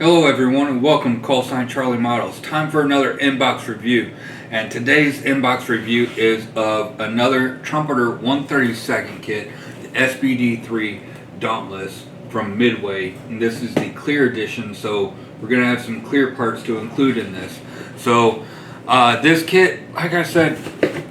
Hello everyone and welcome to Call Sign Charlie Models. Time for another inbox review. And today's inbox review is of another Trumpeter 132nd kit, the SBD-3 Dauntless from Midway. And this is the clear edition, so we're going to have some clear parts to include in this. So this kit, like I said,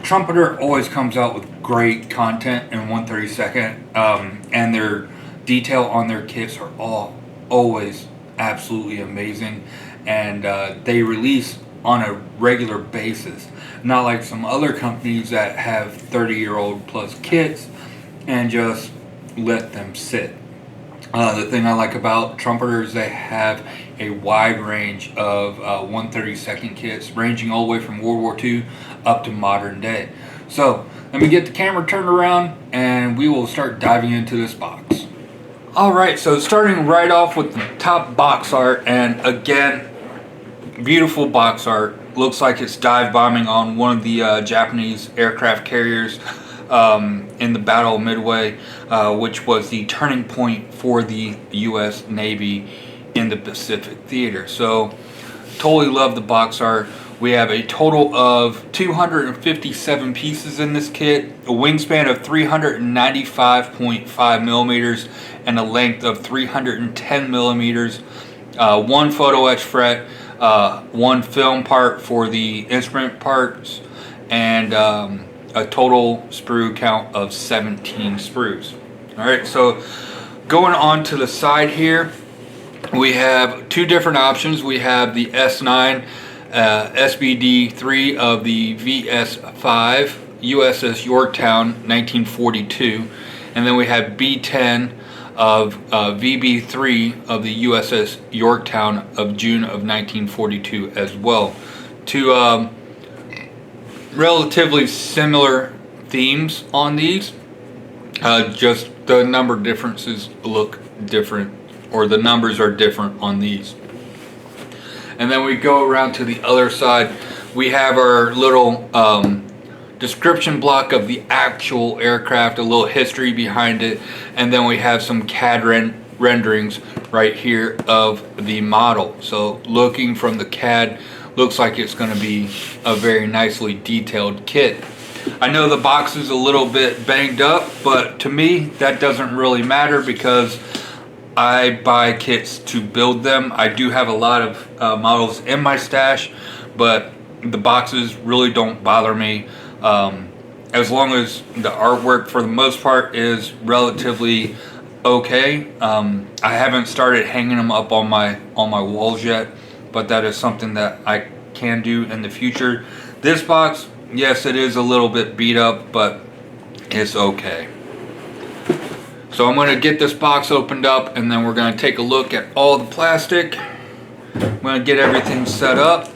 Trumpeter always comes out with great content in 132nd. And their detail on their kits are always absolutely amazing, and they release on a regular basis, not like some other companies that have 30-year-old plus kits and just let them sit. The thing I like about Trumpeter is they have a wide range of 132nd kits, ranging all the way from World War II up to modern day. So let me get the camera turned around and we will start diving into this box. Alright, so starting right off with the top box art, and again, beautiful box art. Looks like it's dive bombing on one of the Japanese aircraft carriers in the Battle of Midway, which was the turning point for the U.S. Navy in the Pacific Theater. So, totally love the box art. We have a total of 257 pieces in this kit, a wingspan of 395.5 millimeters, and a length of 310 millimeters, one photo etch fret, one film part for the instrument parts, and a total sprue count of 17 sprues. Alright, so going on to the side here, we have two different options. We have the S9 SBD-3 of the VS5 USS Yorktown 1942, and then we have B10 of VB3 of the USS Yorktown of June of 1942 as well. Two relatively similar themes on these, just the number differences look different, or the numbers are different on these. And then we go around to the other side. We have our little description block of the actual aircraft, a little history behind it, and then we have some CAD renderings right here of the model. So looking from the CAD, looks like it's going to be a very nicely detailed kit. I know the box is a little bit banged up, but to me that doesn't really matter because I buy kits to build them. I do have a lot of models in my stash, but the boxes really don't bother me. As long as the artwork for the most part is relatively okay. I haven't started hanging them up on my walls yet, but that is something that I can do in the future. This box, yes, it is a little bit beat up, but it's okay. So I'm going to get this box opened up, and then we're going to take a look at all the plastic. I'm going to get everything set up.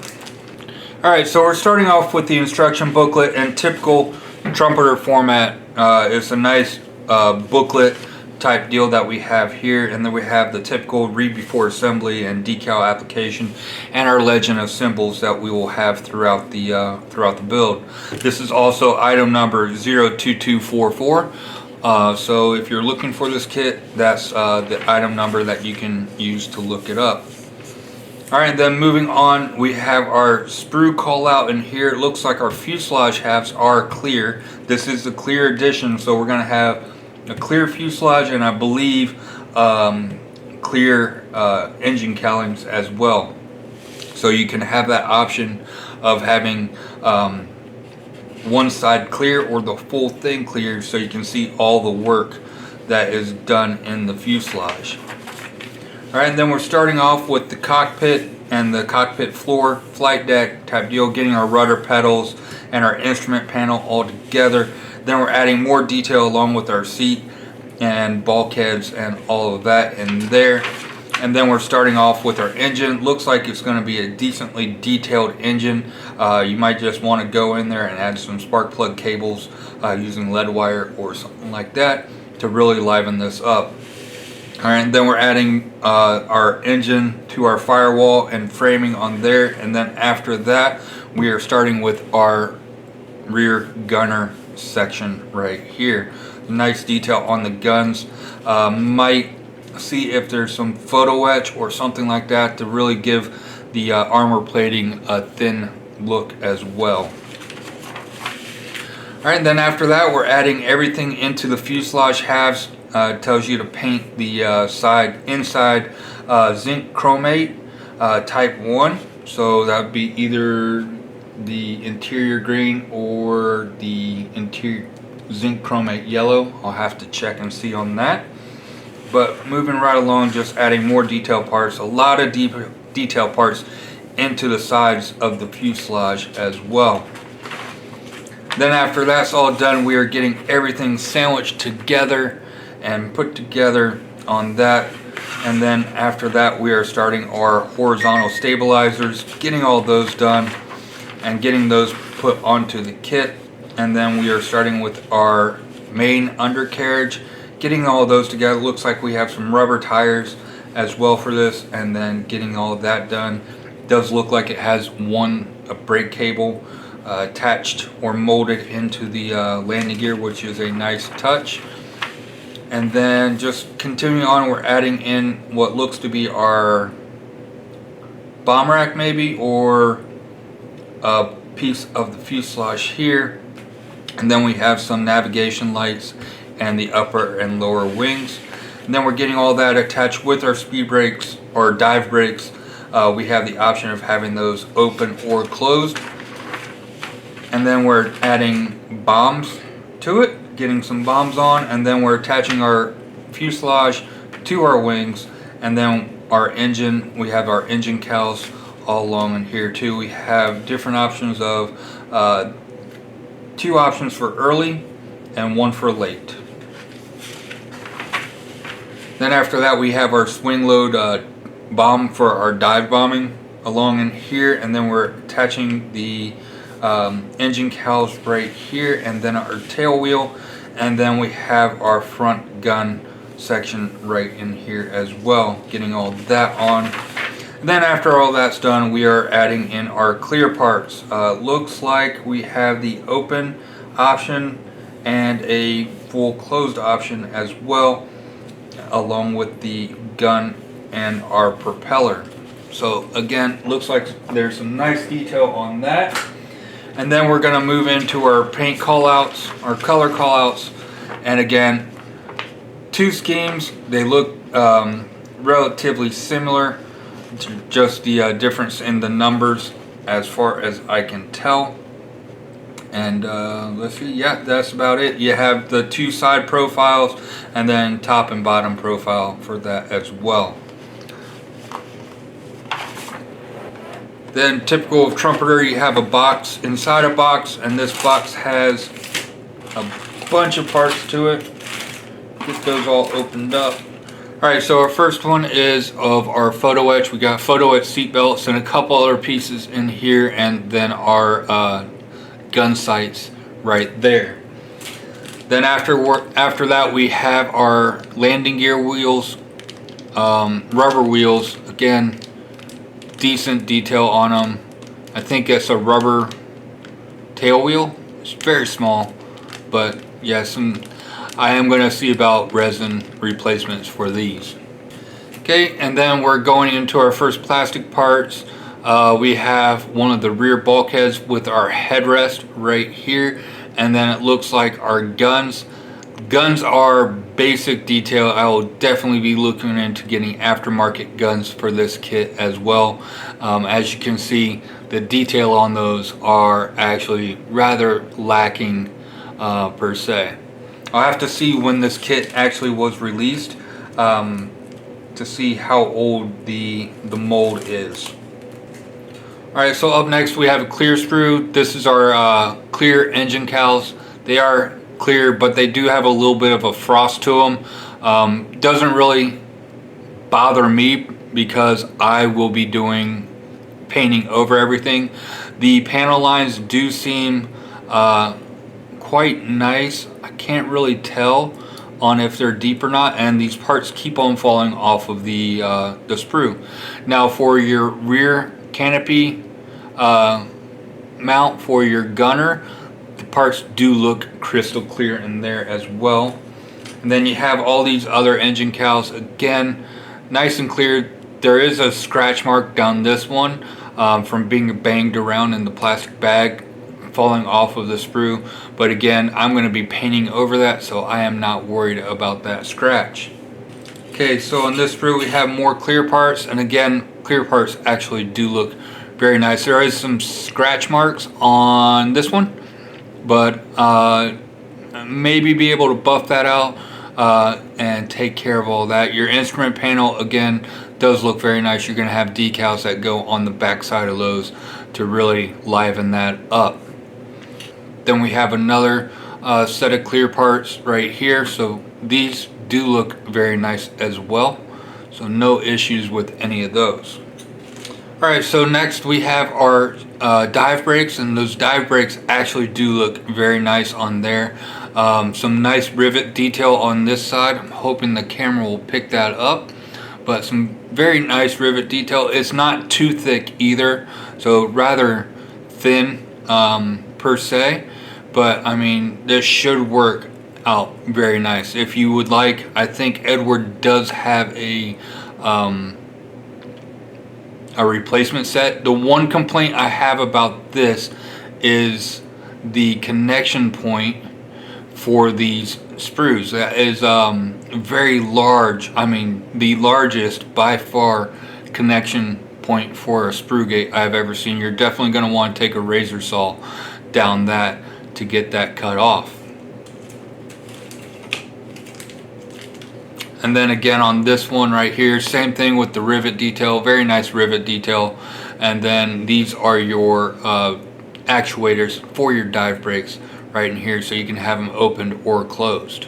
Alright, so we're starting off with the instruction booklet, and typical Trumpeter format. It's a nice booklet type deal that we have here, and then we have the typical read before assembly and decal application, and our legend of symbols that we will have throughout the build. This is also item number 02244. So if you're looking for this kit, that's the item number that you can use to look it up. Alright, then moving on, we have our sprue call out in here. It looks like our fuselage halves are clear. This is the clear edition, so we're going to have a clear fuselage and I believe clear engine cowlings as well. So you can have that option of having one side clear or the full thing clear, so you can see all the work that is done in the fuselage. Alright, then we're starting off with the cockpit and the cockpit floor, flight deck type deal, getting our rudder pedals and our instrument panel all together. Then we're adding more detail along with our seat and bulkheads and all of that in there. And then we're starting off with our engine. Looks like it's going to be a decently detailed engine. You might just want to go in there and add some spark plug cables using lead wire or something like that to really liven this up. Alright, and then we're adding our engine to our firewall and framing on there, and then after that we are starting with our rear gunner section right here. Nice detail on the guns. Might see if there's some photo etch or something like that to really give the armor plating a thin look as well. Alright, then after that we're adding everything into the fuselage halves. It tells you to paint the inside zinc chromate type 1. So that would be either the interior green or the interior zinc chromate yellow. I'll have to check and see on that. But moving right along, just adding more detail parts, a lot of detail parts into the sides of the fuselage as well. Then after that's all done, we are getting everything sandwiched together and put together on that. And then after that, we are starting our horizontal stabilizers, getting all those done and getting those put onto the kit. And then we are starting with our main undercarriage, getting all of those together. Looks like we have some rubber tires as well for this, and then getting all of that done. It does look like it has a brake cable attached or molded into the landing gear, which is a nice touch. And then just continuing on, we're adding in what looks to be our bomb rack maybe, or a piece of the fuselage here. And then we have some navigation lights and the upper and lower wings. And then we're getting all that attached with our speed brakes or dive brakes. We have the option of having those open or closed. And then we're adding bombs to it, getting some bombs on, and then we're attaching our fuselage to our wings, and then our engine, we have our engine cowls all along in here too. We have different options of 2 options for early and 1 for late. Then after that we have our swing load bomb for our dive bombing along in here, and then we're attaching the engine cowls right here, and then our tail wheel, and then we have our front gun section right in here as well, getting all that on. And then after all that's done, we are adding in our clear parts. Looks like we have the open option and a full closed option as well, along with the gun and our propeller. So again, looks like there's some nice detail on that. And then we're going to move into our paint callouts, our color callouts. And again, 2 schemes. They look relatively similar, just the difference in the numbers as far as I can tell. And let's see, yeah, that's about it. You have the 2 side profiles and then top and bottom profile for that as well. Then typical of Trumpeter, you have a box inside a box, and this box has a bunch of parts to it. Get those all opened up. Alright, so our first one is of our photo etch. We got photo etch seat belts and a couple other pieces in here, and then our gun sights right there. Then after that we have our landing gear wheels, rubber wheels. Again, decent detail on them. I think it's a rubber tail wheel. It's very small, but yes, I am going to see about resin replacements for these. Okay, and then we're going into our first plastic parts. We have one of the rear bulkheads with our headrest right here, and then it looks like our guns. Guns are basic detail. I will definitely be looking into getting aftermarket guns for this kit as well. As you can see, the detail on those are actually rather lacking per se. I'll have to see when this kit actually was released to see how old the mold is. Alright, so up next we have a clear sprue. This is our clear engine cowls. They are clear, but they do have a little bit of a frost to them. Doesn't really bother me because I will be doing painting over everything. The panel lines do seem quite nice. I can't really tell on if they're deep or not, and these parts keep on falling off of the sprue. Now for your rear canopy mount for your gunner, the parts do look crystal clear in there as well. And then you have all these other engine cowls, again, nice and clear. There is a scratch mark down this one from being banged around in the plastic bag, falling off of the sprue, but again, I'm going to be painting over that, so I am not worried about that scratch. Okay, so on this sprue we have more clear parts, and again, clear parts actually do look very nice. There is some scratch marks on this one, but maybe be able to buff that out and take care of all that. Your instrument panel, again, does look very nice. You're going to have decals that go on the back side of those to really liven that up. Then we have another set of clear parts right here, so these do look very nice as well, so no issues with any of those. Alright, so next we have our dive brakes, and those dive brakes actually do look very nice on there. Some nice rivet detail on this side. I'm hoping the camera will pick that up, but some very nice rivet detail. It's not too thick either, so rather thin per se, but I mean, this should work out very nice. If you would like, I think Edward does have a replacement set. The one complaint I have about this is the connection point for these sprues. That is very large. I mean, the largest by far connection point for a sprue gate I've ever seen. You're definitely going to want to take a razor saw down that to get that cut off. And then again on this one right here, same thing with the rivet detail, very nice rivet detail. And then these are your actuators for your dive brakes right in here, so you can have them opened or closed.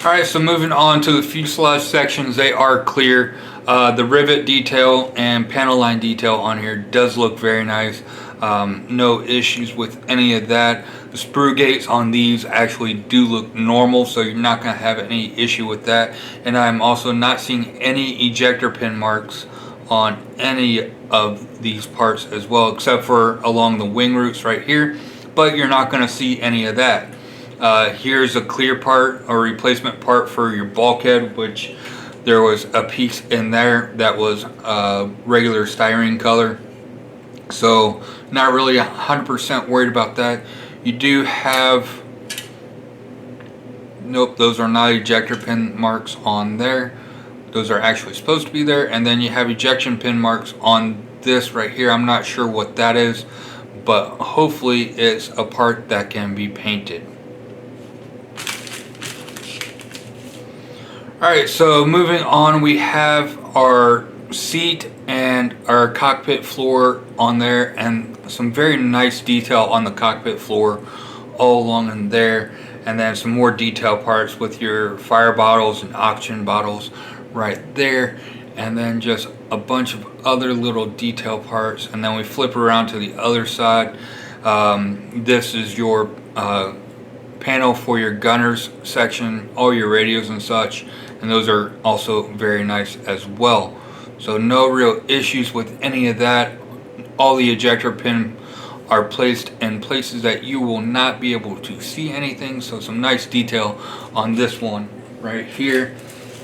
Alright, so moving on to the fuselage sections, they are clear. The rivet detail and panel line detail on here does look very nice. No issues with any of that. The sprue gates on these actually do look normal, so you're not going to have any issue with that. And I'm also not seeing any ejector pin marks on any of these parts as well, except for along the wing roots right here, but you're not going to see any of that. Here's a clear part, a replacement part for your bulkhead, which there was a piece in there that was regular styrene color, so not really 100% worried about that. You do have, nope, those are not ejector pin marks on there. Those are actually supposed to be there. And then you have ejection pin marks on this right here. I'm not sure what that is, but hopefully it's a part that can be painted. Alright, so moving on, we have our seat and our cockpit floor on there, and some very nice detail on the cockpit floor all along in there, and then some more detail parts with your fire bottles and oxygen bottles right there, and then just a bunch of other little detail parts. And then we flip around to the other side. This is your panel for your gunners section, all your radios and such, and those are also very nice as well. So no real issues with any of that. All the ejector pin are placed in places that you will not be able to see anything, so some nice detail on this one right here.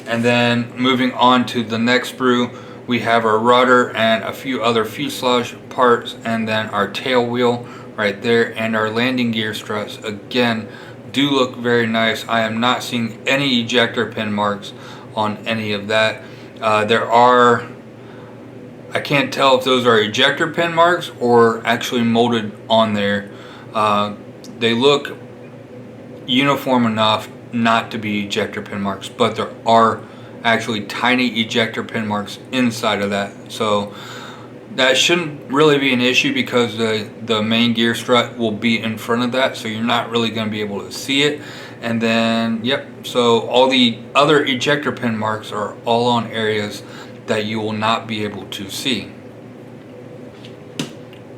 And then moving on to the next sprue, we have our rudder and a few other fuselage parts, and then our tail wheel right there, and our landing gear struts again do look very nice. I am not seeing any ejector pin marks on any of that. There are, I can't tell if those are ejector pin marks or actually molded on there. They look uniform enough not to be ejector pin marks, but there are actually tiny ejector pin marks inside of that. So that shouldn't really be an issue because the main gear strut will be in front of that, so you're not really going to be able to see it. And then, yep, so all the other ejector pin marks are all on areas that you will not be able to see.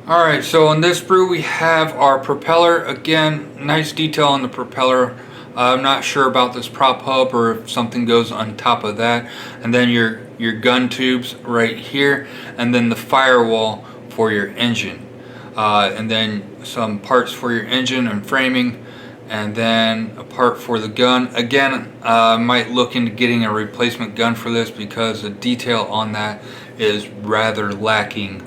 Alright, so on this sprue we have our propeller. Again, nice detail on the propeller. I'm not sure about this prop hub or if something goes on top of that. And then your gun tubes right here, and then the firewall for your engine. and then some parts for your engine and framing, and then a part for the gun. Again, I might look into getting a replacement gun for this because the detail on that is rather lacking,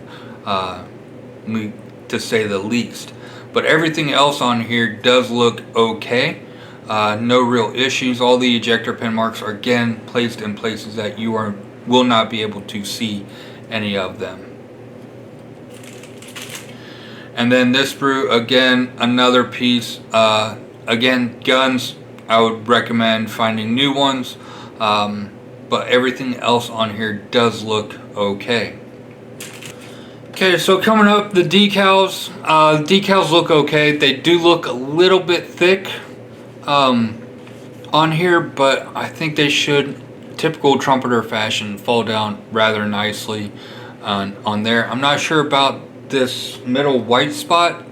to say the least. But everything else on here does look okay. No real issues. All the ejector pin marks are again placed in places that you will not be able to see any of them. And then this sprue, again, another piece. Again, guns, I would recommend finding new ones, but everything else on here does look okay. Okay, so coming up, the decals. Decals look okay. They do look a little bit thick on here, but I think they should, typical Trumpeter fashion, fall down rather nicely on there. I'm not sure about this middle white spot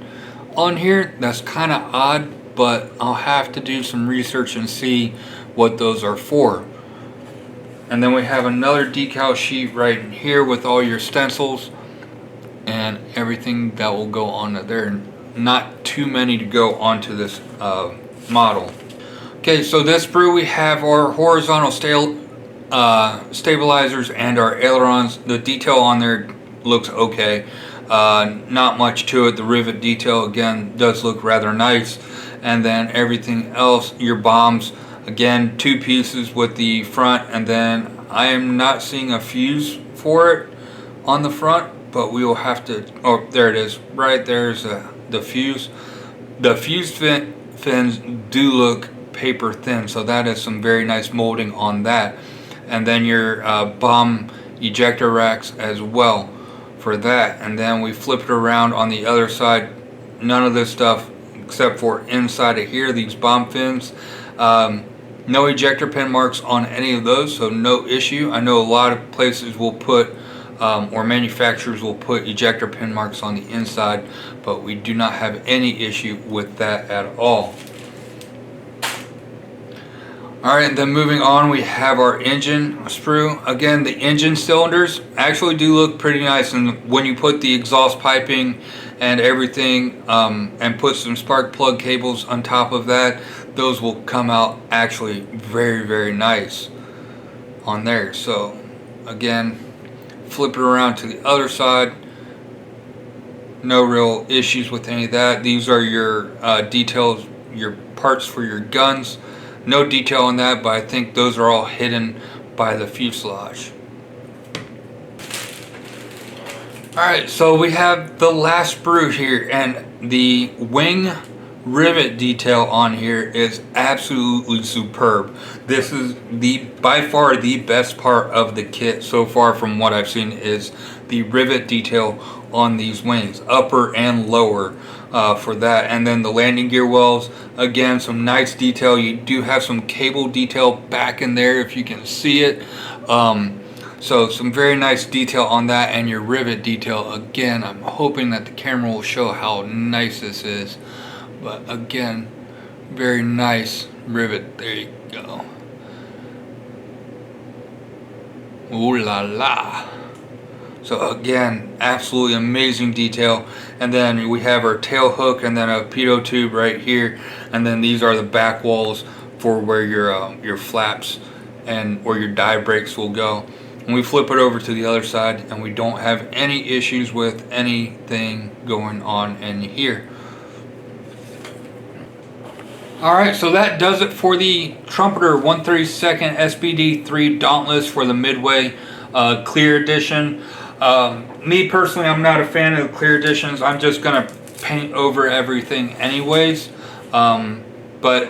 on here. That's kind of odd, but I'll have to do some research and see what those are for. And then we have another decal sheet right here with all your stencils and everything that will go on there. Not too many to go onto this model. Okay, so this sprue, we have our horizontal stabilizers and our ailerons. The detail on there looks okay. Not much to it. The rivet detail again does look rather nice. And then everything else, your bombs, again, two pieces with the front, and then I am not seeing a fuse for it on the front, but we will have to, oh, there it is, right there's the fuse. The fuse fins do look paper thin, so that is some very nice molding on that. And then your bomb ejector racks as well for that. And then we flip it around on the other side. None of this stuff except for inside of here, these bomb fins. No ejector pin marks on any of those, so no issue. I know a lot of places will put, or manufacturers will put ejector pin marks on the inside, but we do not have any issue with that at all. Alright, and then moving on, we have our engine sprue. Again, the engine cylinders actually do look pretty nice, and when you put the exhaust piping and everything, and put some spark plug cables on top of that, those will come out actually very, very nice on there. So again, flip it around to the other side. No real issues with any of that. These are your details, your parts for your guns. No detail on that, but I think those are all hidden by the fuselage. Alright, so we have the last sprue here, and the wing rivet detail on here is absolutely superb. This is by far the best part of the kit so far from what I've seen, is the rivet detail on these wings, upper and lower, for that. And then the landing gear wells, again, some nice detail. You do have some cable detail back in there if you can see it. So some very nice detail on that, and your rivet detail. Again, I'm hoping that the camera will show how nice this is. But again, very nice rivet. There you go. Ooh la la. So again, absolutely amazing detail. And then we have our tail hook and then a pitot tube right here. And then these are the back walls for where your flaps and or your dive brakes will go. And we flip it over to the other side, and we don't have any issues with anything going on in here. Alright, so that does it for the Trumpeter 1/32 SBD-3 Dauntless for the Midway Clear Edition. Me personally, I'm not a fan of the Clear Editions. I'm just going to paint over everything anyways. But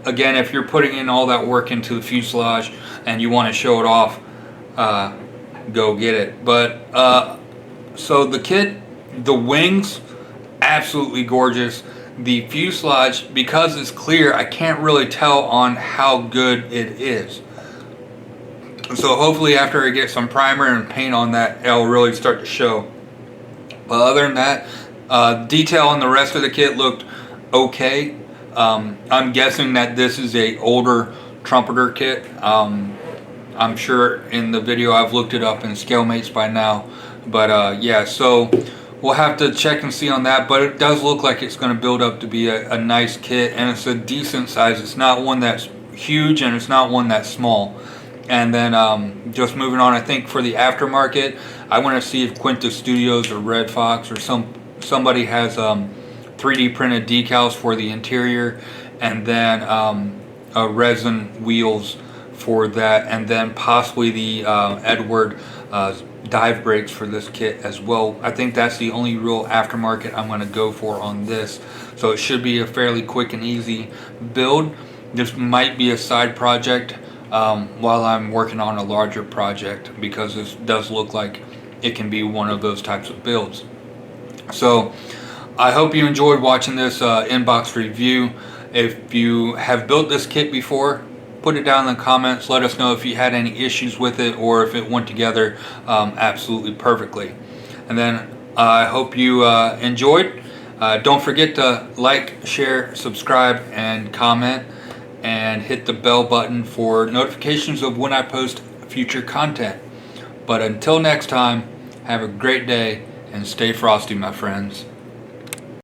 again, if you're putting in all that work into the fuselage and you want to show it off, go get it. But so the kit, the wings, absolutely gorgeous. The fuselage, because it's clear, I can't really tell on how good it is. So hopefully after I get some primer and paint on that, it'll really start to show. But other than that, detail on the rest of the kit looked okay. I'm guessing that this is a older Trumpeter kit. I'm sure in the video I've looked it up in ScaleMates by now. But yeah, so we'll have to check and see on that, but it does look like it's going to build up to be a nice kit, and it's a decent size. It's not one that's huge and it's not one that's small. And then just moving on, I think for the aftermarket, I want to see if Quinta Studios or Red Fox or somebody has 3D printed decals for the interior, and then resin wheels for that, and then possibly the Edward dive brakes for this kit as well. I think that's the only real aftermarket I'm going to go for on this. So it should be a fairly quick and easy build. This might be a side project while I'm working on a larger project, because this does look like it can be one of those types of builds. So I hope you enjoyed watching this inbox review. If you have built this kit before, put it down in the comments. Let us know if you had any issues with it or if it went together absolutely perfectly. And then I hope you enjoyed. Don't forget to like, share, subscribe, and comment, and hit the bell button for notifications of when I post future content. But until next time, have a great day and stay frosty, my friends.